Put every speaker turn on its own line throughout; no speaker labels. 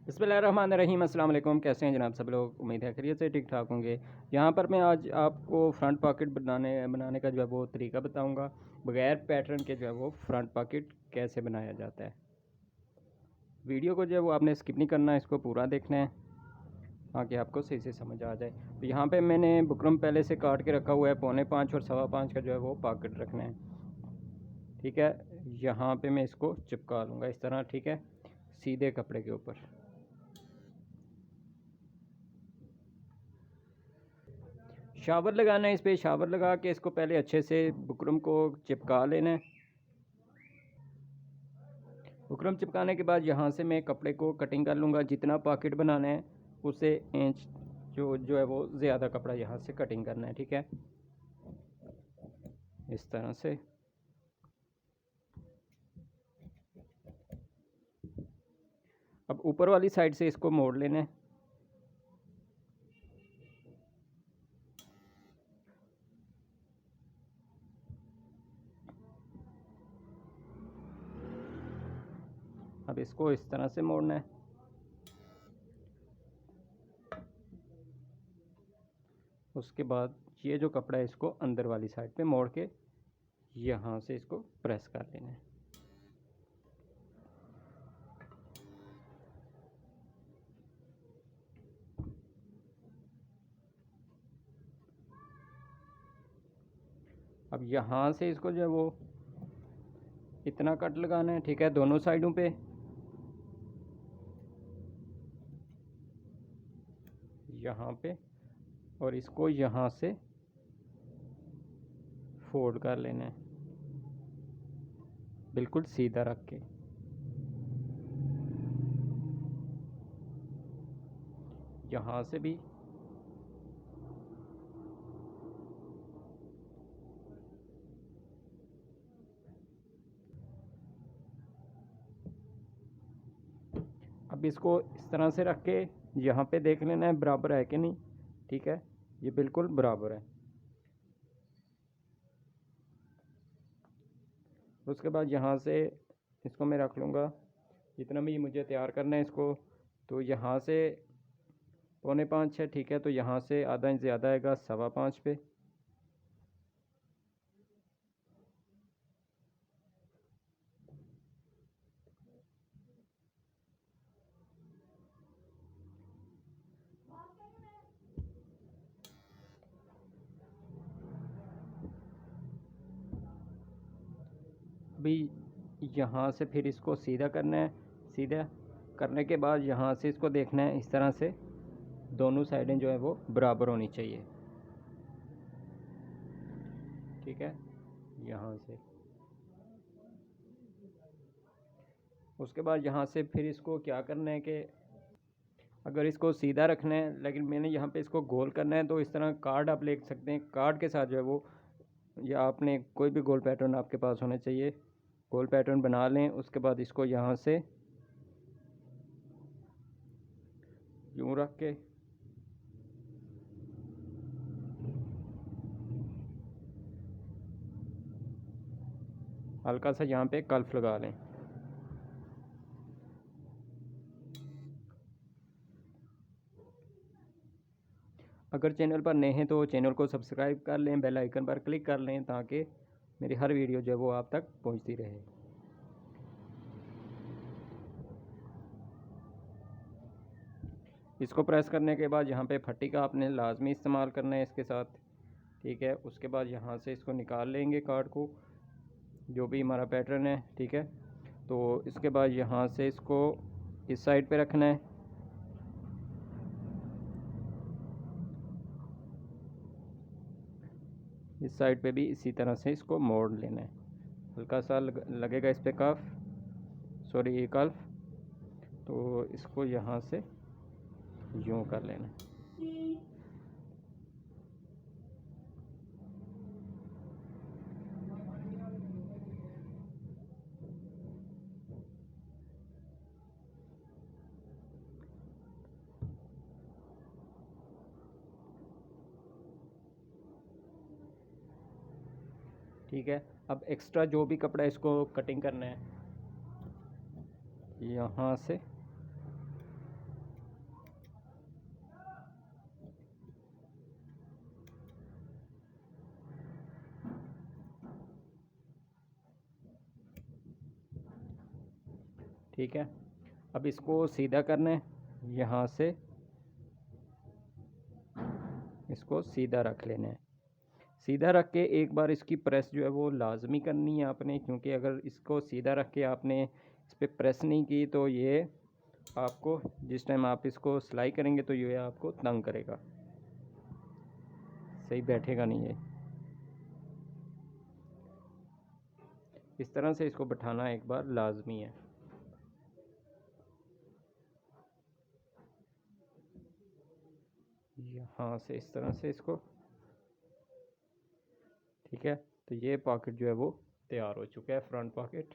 बिस्मिल्लाहिर्रहमानिर्रहीम। अस्सलाम वालेकुम। कैसे हैं जनाब सब लोग? उम्मीद है खैरियत से ठीक ठाक होंगे। यहाँ पर मैं आज आपको फ़्रंट पॉकेट बनाने का जो है वो तरीका बताऊँगा। बग़ैर पैटर्न के जो है वो फ़्रंट पॉकेट कैसे बनाया जाता है। वीडियो को जो है वो आपने स्किप नहीं करना है, इसको पूरा देखना है ताकि आपको सही से समझ आ जाए। तो यहाँ पे मैंने बुकरम पहले से काट के रखा हुआ है। 5.25 और 5.25 का जो है वो पॉकेट रखना है। ठीक है, यहाँ पे मैं इसको चिपका लूँगा इस तरह। ठीक है, सीधे कपड़े के ऊपर। शावर लगाना है, इस पर शावर लगा के इसको पहले अच्छे से बुकरम को चिपका लेना है। बुकरम चिपकाने के बाद यहाँ से मैं कपड़े को कटिंग कर लूँगा। जितना पॉकेट बनाना है उससे इंच जो है वो ज़्यादा कपड़ा यहाँ से कटिंग करना है। ठीक है, इस तरह से। अब ऊपर वाली साइड से इसको मोड़ लेना है। अब इसको इस तरह से मोड़ना है। उसके बाद ये जो कपड़ा है इसको अंदर वाली साइड पे मोड़ के यहाँ से इसको प्रेस कर लेना है। अब यहाँ से इसको जो है वो इतना कट लगाना है। ठीक है, दोनों साइडों पे। यहाँ पे, और इसको यहाँ से फोल्ड कर लेना है बिल्कुल सीधा रख के। यहाँ से भी अब इसको इस तरह से रख के यहाँ पे देख लेना है बराबर है कि नहीं। ठीक है, ये बिल्कुल बराबर है। उसके बाद यहाँ से इसको मैं रख लूँगा जितना भी मुझे तैयार करना है इसको। तो यहाँ से 5.25 है। ठीक है, तो यहाँ से आधा इंच ज़्यादा आएगा 5.25 पे। अभी यहाँ से फिर इसको सीधा करना है। सीधा करने के बाद यहाँ से इसको देखना है इस तरह से दोनों साइडें जो है वो बराबर होनी चाहिए। ठीक है, यहाँ से। उसके बाद यहाँ से फिर इसको क्या करना है कि अगर इसको सीधा रखना है लेकिन मैंने यहाँ पे इसको गोल करना है, तो इस तरह कार्ड आप ले सकते हैं। कार्ड के साथ जो है वो, या आपने कोई भी गोल पैटर्न आपके पास होना चाहिए, गोल पैटर्न बना लें। उसके बाद इसको यहाँ से यूँ रख के हल्का सा यहाँ पे कल्फ लगा लें। अगर चैनल पर नए हैं तो चैनल को सब्सक्राइब कर लें, बेल आइकन पर क्लिक कर लें ताकि मेरी हर वीडियो जो है वो आप तक पहुंचती रहे। इसको प्रेस करने के बाद यहाँ पे फट्टी का आपने लाजमी इस्तेमाल करना है इसके साथ। ठीक है, उसके बाद यहाँ से इसको निकाल लेंगे कार्ड को, जो भी हमारा पैटर्न है। ठीक है, तो इसके बाद यहाँ से इसको इस साइड पे रखना है। इस साइड पे भी इसी तरह से इसको मोड़ लेना है। हल्का सा लगेगा इस पे कफ, सॉरी कल्फ, तो इसको यहाँ से यूँ कर लेना है। ठीक है, अब एक्स्ट्रा जो भी कपड़ा है इसको कटिंग करना है यहाँ से ठीक है। अब इसको सीधा करना है, यहाँ से इसको सीधा रख लेना है। सीधा रख के एक बार इसकी प्रेस जो है वो लाजमी करनी है आपने, क्योंकि अगर इसको सीधा रख के आपने इस पर प्रेस नहीं की तो ये आपको जिस टाइम आप इसको सिलाई करेंगे तो ये आपको तंग करेगा, सही बैठेगा नहीं है। इस तरह से इसको बैठाना एक बार लाजमी है। यहाँ से इस तरह से इसको, ठीक है। तो ये पॉकेट जो है वो तैयार हो चुका है, फ्रंट पॉकेट।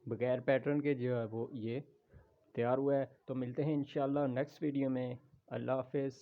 बगैर पैटर्न के जो है वो ये तैयार हुआ है। तो मिलते हैं इंशाल्लाह नेक्स्ट वीडियो में। अल्लाह हाफिज़।